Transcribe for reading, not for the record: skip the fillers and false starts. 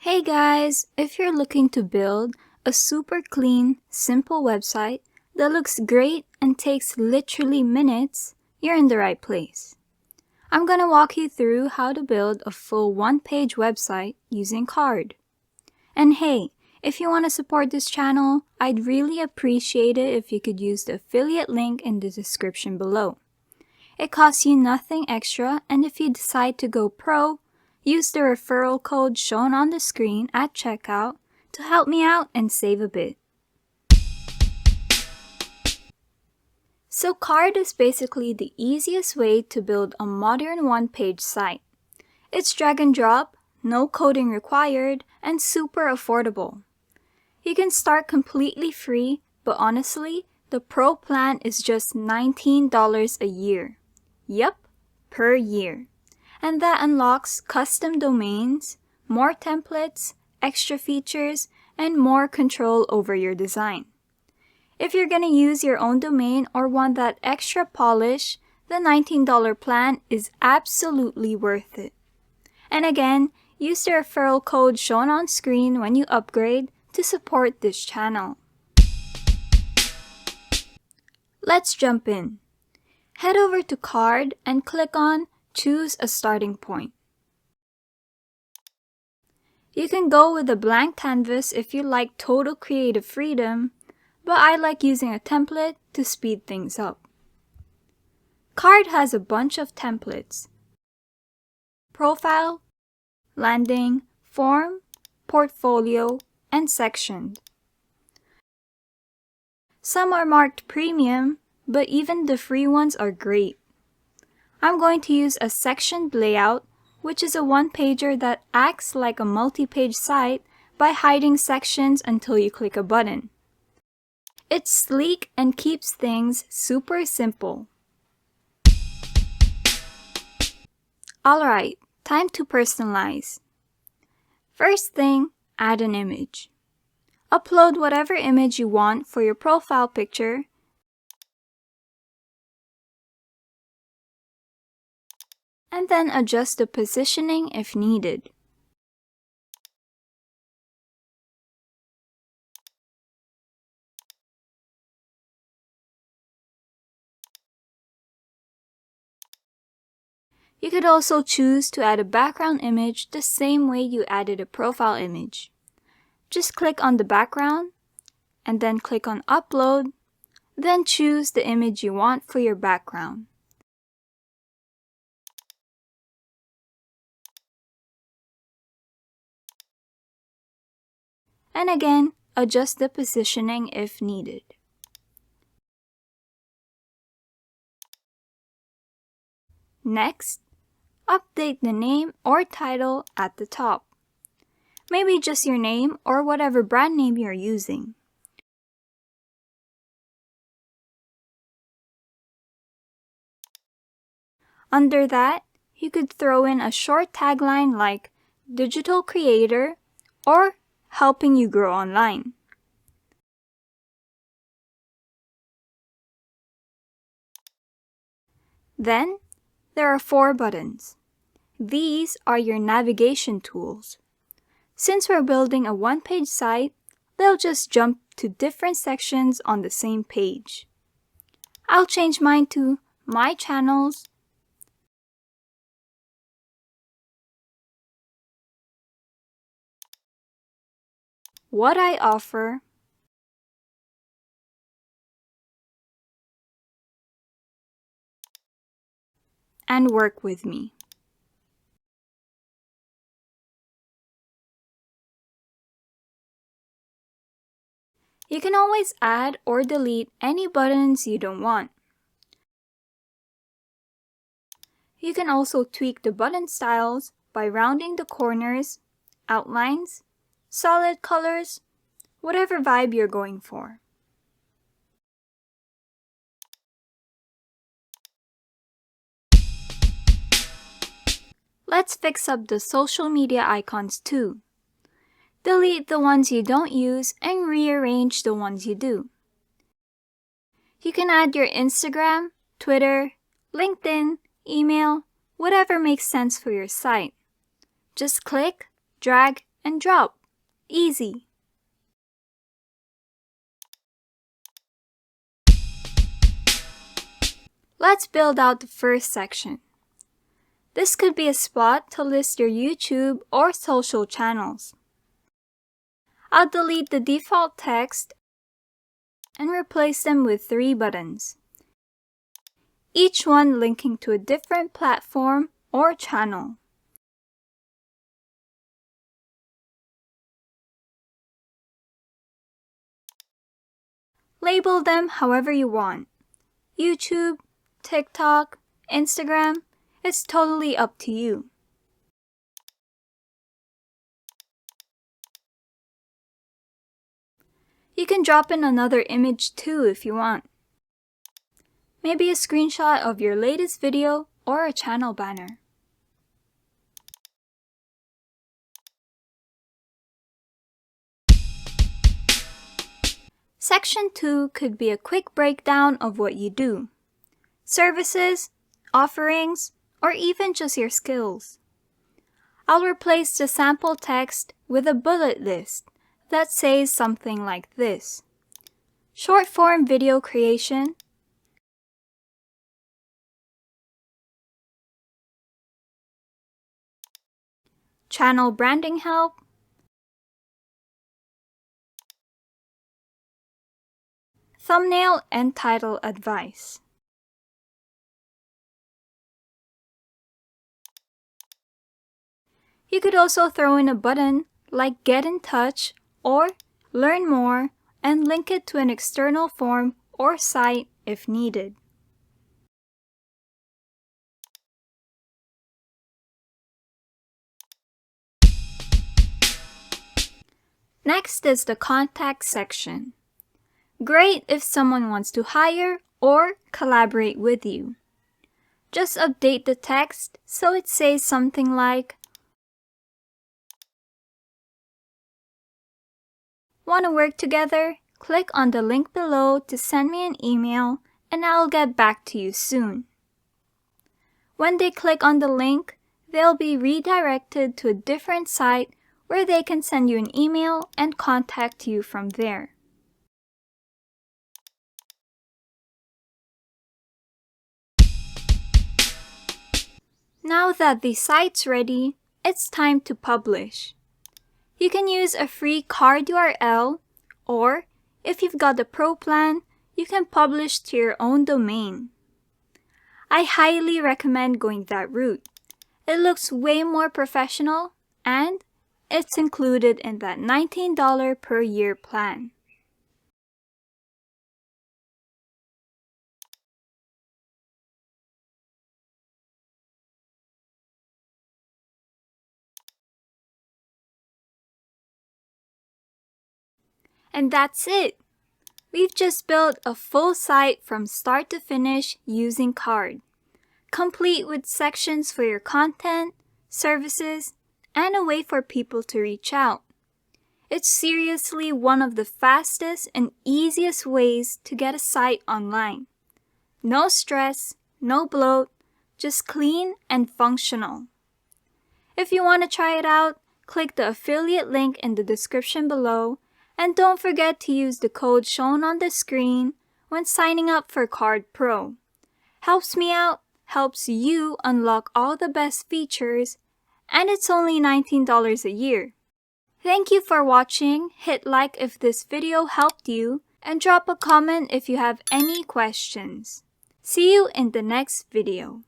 Hey guys, if you're looking to build a super clean, simple website that looks great and takes literally minutes, you're in the right place. I'm gonna walk you through how to build a full one-page website using Carrd. And hey, if you want to support this channel, I'd really appreciate it if you could use the affiliate link in the description below. It costs you nothing extra, and if you decide to go pro, use the referral code shown on the screen at checkout to help me out and save a bit. So Carrd is basically the easiest way to build a modern one-page site. It's drag and drop, no coding required, and super affordable. You can start completely free, but honestly, the pro plan is just $19 a year. Yep, per year. And that unlocks custom domains, more templates, extra features, and more control over your design. If you're gonna use your own domain or want that extra polish, the $19 plan is absolutely worth it. And again, use the referral code shown on screen when you upgrade to support this channel. Let's jump in. Head over to Carrd and click on Choose a Starting Point. You can go with a blank canvas if you like total creative freedom, but I like using a template to speed things up. Carrd has a bunch of templates: profile, landing, form, portfolio, and section. Some are marked premium, but even the free ones are great. I'm going to use a sectioned layout, which is a one-pager that acts like a multi-page site by hiding sections until you click a button. It's sleek and keeps things super simple. Alright, time to personalize. First thing, add an image. Upload whatever image you want for your profile picture, and then adjust the positioning if needed. You could also choose to add a background image the same way you added a profile image. Just click on the background, and then click on Upload, then choose the image you want for your background. And again, adjust the positioning if needed. Next, update the name or title at the top. Maybe just your name or whatever brand name you're using. Under that, you could throw in a short tagline like Digital Creator or Helping You Grow Online. Then, there are 4 buttons. These are your navigation tools. Since we're building a one-page site, they'll just jump to different sections on the same page. I'll change mine to My Channels, What I Offer, and Work With Me. You can always add or delete any buttons you don't want. You can also tweak the button styles by rounding the corners, outlines, solid colors, whatever vibe you're going for. Let's fix up the social media icons too. Delete the ones you don't use and rearrange the ones you do. You can add your Instagram, Twitter, LinkedIn, email, whatever makes sense for your site. Just click, drag, and drop. Easy. Let's build out the first section. This could be a spot to list your YouTube or social channels. I'll delete the default text and replace them with 3 buttons, each one linking to a different platform or channel. Label them however you want. YouTube, TikTok, Instagram, it's totally up to you. You can drop in another image too if you want. Maybe a screenshot of your latest video or a channel banner. Section 2 could be a quick breakdown of what you do. Services, offerings, or even just your skills. I'll replace the sample text with a bullet list that says something like this: short-form video creation, channel branding help, thumbnail and title advice. You could also throw in a button like Get in Touch or Learn More and link it to an external form or site if needed. Next is the contact section. Great if someone wants to hire or collaborate with you. Just update the text so it says something like, "Want to work together? Click on the link below to send me an email and I'll get back to you soon." When they click on the link, they'll be redirected to a different site where they can send you an email and contact you from there. Now that the site's ready, it's time to publish. You can use a free card URL, or if you've got the Pro plan, you can publish to your own domain. I highly recommend going that route. It looks way more professional and it's included in that $19 per year plan. And that's it! We've just built a full site from start to finish using Carrd, complete with sections for your content, services, and a way for people to reach out. It's seriously one of the fastest and easiest ways to get a site online. No stress, no bloat, just clean and functional. If you want to try it out, click the affiliate link in the description below, and don't forget to use the code shown on the screen when signing up for Carrd Pro. Helps me out, helps you unlock all the best features, and it's only $19 a year. Thank you for watching. Hit like if this video helped you, and drop a comment if you have any questions. See you in the next video.